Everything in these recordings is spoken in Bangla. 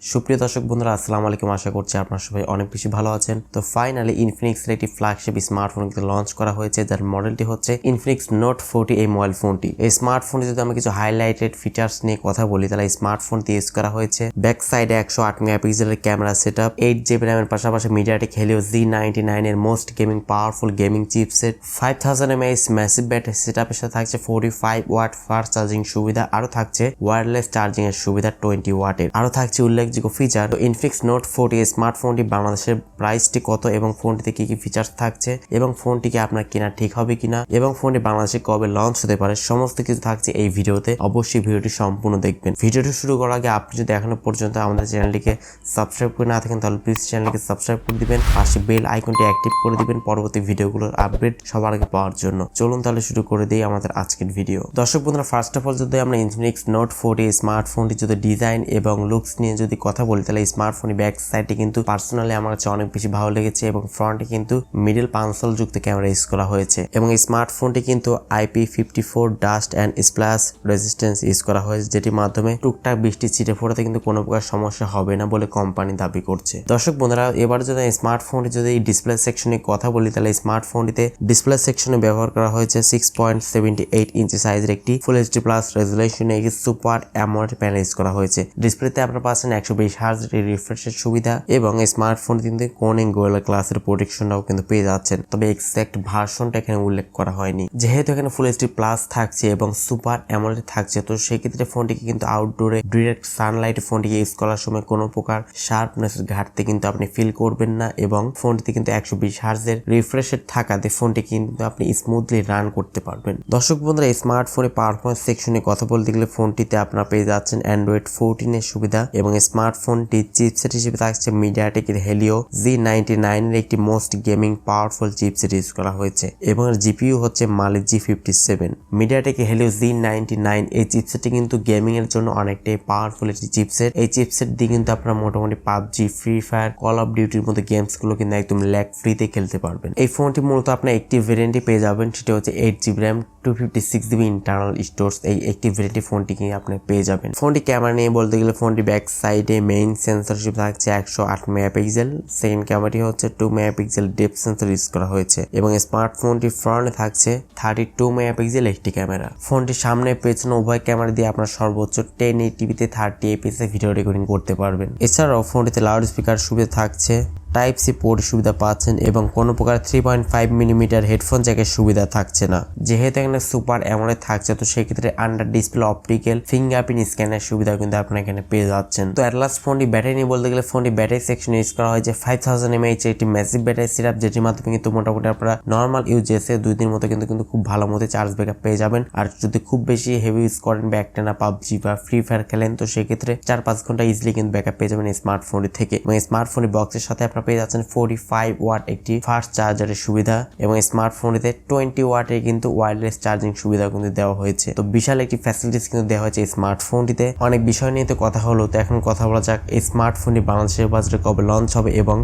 সুপ্রিয় দর্শক বন্ধুরা আসসালামু আলাইকুম, আশা করছি আপনারা সবাই অনেক বেশি ভালো আছেন। তো ফাইনালি ইনফিনিক্সের একটি ফ্ল্যাগশিপ স্মার্টফোন কিন্তু লঞ্চ করা হয়েছে, যার মডেলটি হচ্ছে ইনফিনিক্স নোট 40 এই মোবাইল ফোনটি। এই স্মার্টফোনটি যদি আমি কিছু হাইলাইটেড ফিচার্স নিয়ে কথা বলি, তাহলে এই স্মার্টফোনটি ইউজ করা হয়েছে ব্যাক সাইডে 108 মেগাপিক্সেলের ক্যামেরা সেটআপ, 8GB র্যামের পাশাপাশি মিডিয়াটেক হেলিও Z99 এর most gaming powerful gaming chipset, 5000 mAh massive battery সেটআপের সাথে থাকছে 45 ওয়াট ফাস্ট চার্জিং সুবিধা, আরো থাকছে ওয়্যারলেস চার্জিং এর সুবিধা 20 ওয়াটের, আরো থাকছে উল্লেখযোগ্য ফিচার। তো ইনফিনিক্স নোট 40 স্মার্টফোনটি বাংলাদেশের প্রাইসটি কত এবং ফোনটিতে কি কি ফিচার্স থাকছে এবং ফোনটিকে আপনার কেনা ঠিক হবে কিনা এবং ফোনটি বাংলাদেশে কবে লঞ্চ হতে পারে, সমস্ত কিছু থাকছে এই ভিডিওতে। অবশ্যই ভিডিওটি সম্পূর্ণ দেখবেন। ভিডিওটি শুরু করার আগে আপনি যদি এখনো পর্যন্ত আমাদের চ্যানেলটিকে সাবস্ক্রাইব করে না থাকেন, তাহলে প্লিজ চ্যানেলটিকে সাবস্ক্রাইব করে দিবেন, পাশে বেল আইকনটি অ্যাক্টিভ করে দিবেন পরবর্তী ভিডিওগুলোর আপডেট সবার আগে পাওয়ার জন্য। চলুন তাহলে শুরু করে দিই আমাদের আজকের ভিডিও। দর্শক বন্ধুরা, ফার্স্ট অফ অল যদি আমরা ইনফিনিক্স নোট 40 স্মার্টফোনটি যদি ডিজাইন এবং লুকস নিয়ে যদি কথা বলি, তাহলে স্মার্টফোন ব্যাক সাইডে কিন্তু পার্সোনালি আমার কাছে অনেক বেশি ভালো লেগেছে এবং ফ্রন্টে কিন্তু মিডল পাঞ্চল যুক্ত ক্যামেরা ইউজ করা হয়েছে এবং এই স্মার্টফোনটি কিন্তু IP54 dust and splash resistance use করা হয়েছে, যেটির মাধ্যমে টুকটাক বৃষ্টি ছিটে ফোটাতে কিন্তু কোনো প্রকার সমস্যা হবে না বলে কোম্পানি দাবি করছে। দর্শক বন্ধুরা, এবার যদি স্মার্টফোনটি যদি ডিসপ্লে সেকশনে কথা বলি, তাহলে স্মার্টফোনটিতে ডিসপ্লে সেকশনে ব্যবহার করা হয়েছে 6.78 ইঞ্চি সাইজের একটি ফুল এইচডি প্লাস রেজুলেশনে একটি সুপার অ্যামোলেড প্যানেল ইউজ করা হয়েছে। ডিসপ্লেতে আপনারা পাচ্ছেন 120 হার্জ রিফ্রেশের সুবিধা এবং এই স্মার্টফোন কিন্তু কোনিং গোরিলা গ্লাসের প্রোটেকশনটাও কিন্তু পেয়ে যাচ্ছেন, তবে এক্সাক্ট ভার্সনটা এখানে উল্লেখ করা হয়নি। যেহেতু এখানে ফুল এইচডি প্লাস থাকছে এবং সুপার অ্যামোলেড থাকছে, তো সেক্ষেত্রে ফোনটিকে কিন্তু আউটডোরে ডিরেক্ট সানলাইট ফোনটিকে ইউজ করার সময় কোনো প্রকার শার্পনেসের ঘাটতি কিন্তু আপনি ফিল করবেন না এবং ফোনটিতে কিন্তু 120 হার্জের রিফ্রেশের থাকাতে ফোনটি কিন্তু আপনি স্মুথলি রান করতে পারবেন। দর্শক বন্ধুরা, এই স্মার্টফোনে পারফরমেন্স সেকশনে কথা বলতে গেলে ফোনটিতে আপনারা পেয়ে যাচ্ছেন অ্যান্ড্রয়েড 14 এর সুবিধা এবং স্মার্টফোনটি চিপসেট হিসেবে থাকছে মিডিয়াটেকের হেলিও Z99 এর একটি most gaming powerful chipset use করা হয়েছে এবং এর জিপিইউ হচ্ছে মালিক G57। মিডিয়াটেকের হেলিও Z99 এই চিপসেটটি কিন্তু গেমিং এর জন্য অনেকটাই পাওয়ারফুল একটি চিপসেট। এই চিপসেট দিয়ে কিন্তু আপনারা মোটামুটি PUBG, Free Fire, Call of ডিউটির মতো গেমস গুলো কিন্তু একদম ল্যাগ ফ্রিতে খেলতে পারবেন। এই ফোনটি মূলত আপনার একটি ভেরিয়েন্টই পেয়ে যাবেন, সেটা হচ্ছে 8GB RAM 256GB internal storage. এই একটি ভেরিয়েন্টে ফোনটিকে আপনি পেয়ে যাবেন। ফোনটি ক্যামেরা নিয়ে বলতে গেলে ফোনটি ব্যাক সাইডে মেইন সেন্সর হিসেবে থাকছে 108 মেগাপিক্সেল, সেকেন্ড ক্যামেরাটি হচ্ছে 2 মেগাপিক্সেল ডেপথ সেন্সর ইউজ করা হয়েছে এবং স্মার্টফোনটি ফ্রন্টে থাকছে 32 মেগাপিক্সেল একটি ক্যামেরা। ফোনটির সামনে পেছনে উভয় ক্যামেরা দিয়ে আপনার সর্বোচ্চ 1080p 30 fps ভিডিও রেকর্ডিং করতে পারবেন। এছাড়াও ফোনটিতে লাউড স্পিকার সুবিধা থাকছে, টাইপ সি পোর্ট সুবিধা পাচ্ছেন এবং কোনো প্রকার 3.5mm হেডফোন জ্যাকের সুবিধা থাকছে না। যেহেতু এখানে সুপার অ্যামোলেড থাকছে, তো সেক্ষেত্রে আন্ডার ডিসপ্লে অপটিক্যাল ফিঙ্গারপ্রিন্ট স্ক্যানের সুবিধা কিন্তু আপনারা এখানে পেয়ে যাচ্ছেন। তো অ্যাটলাস্ট ফোনটি ব্যাটারি নিয়ে বলতে গেলে ফোনটি ব্যাটারি সেকশন ইউজ করা হয়েছে 5000 mAh একটি ম্যাসিভ ব্যাটারি সেটআপ, যেটির মাধ্যমে কিন্তু মোটামুটি আপনারা নর্মাল ইউজেসে 2 দিন মতো কিন্তু খুব ভালো মতো চার্জ ব্যাকআপ পেয়ে যাবেন। আর যদি খুব বেশি হেভি ইউজ করেন বা একটানা PUBG বা ফ্রি ফায়ার খেলেন, তো সেক্ষেত্রে 4-5 ঘন্টা ইজিলি কিন্তু ব্যাকআপ পেয়ে যাবেন এই স্মার্টফোনটি থেকে। এবং স্মার্টফোনটি বক্সের সাথে আপনারা পেয়ে যাচ্ছেন 45 ওয়াট একটি ফাস্ট চার্জারের সুবিধা এবং স্মার্টফোনেতে 20 ওয়াটের কিন্তু ওয়্যারলেস চার্জিং সুবিধা কিন্তু দেওয়া হয়েছে। তো বিশাল একটি ফ্যাসিলিটিস কিন্তু দেওয়া হয়েছে এই স্মার্টফোনটিতে। অনেক বিষয় নিয়ে তো কথা হলো, তো এখন কথা বলা যাক এই স্মার্টফোনটি বাংলাদেশের বাজারে কবে লঞ্চ হবে এবং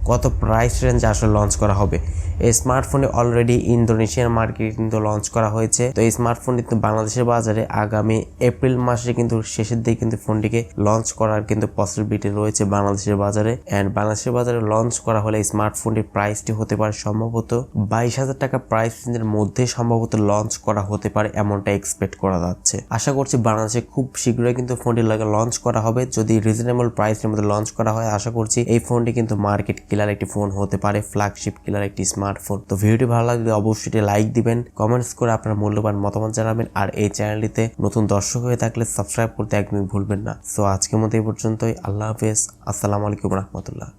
কত প্রাইস রেঞ্জে আসলে লঞ্চ করা হবে। এই স্মার্টফোনটি অলরেডি ইন্দোনেশিয়ার মার্কেটে কিন্তু লঞ্চ করা হয়েছে। তো এই স্মার্টফোনটি কিন্তু বাংলাদেশের বাজারে আগামী এপ্রিল মাসে কিন্তু শেষের দিকে কিন্তু ফোনটিকে লঞ্চ করার কিন্তু পসিবিলিটি রয়েছে বাংলাদেশের বাজারে। এন্ড বাংলাদেশের বাজারে লঞ্চ করা হলে স্মার্টফোনটির প্রাইসটি হতে পারে সম্ভবত 22,000 টাকা প্রাইস রেঞ্জের মধ্যে সম্ভবত লঞ্চ করা হতে পারে, এমনটা এক্সপেক্ট করা যাচ্ছে। আশা করছি বাংলাদেশে খুব শীঘ্রই কিন্তু ফোনটি লঞ্চ করা হবে। যদি রিজনেবল প্রাইসের মধ্যে লঞ্চ করা হয়, আশা করছি এই ফোনটি কিন্তু মার্কেট কিলার একটি ফোন হতে পারে, ফ্ল্যাগশিপ কিলার একটি স্মার্টফোন। তো ভিডিওটি ভালো লাগলে অবশ্যই লাইক দিবেন, কমেন্টস করে আপনার মূল্যবান মতামত জানাবেন আর এই চ্যানেলটিতে নতুন দর্শক হয়ে থাকলে সাবস্ক্রাইব করতে একদমই ভুলবেন না। সো আজকের মতো এই পর্যন্তই। আল্লাহ হাফেজ, আসসালামু আলাইকুম রহমতুল্লাহ।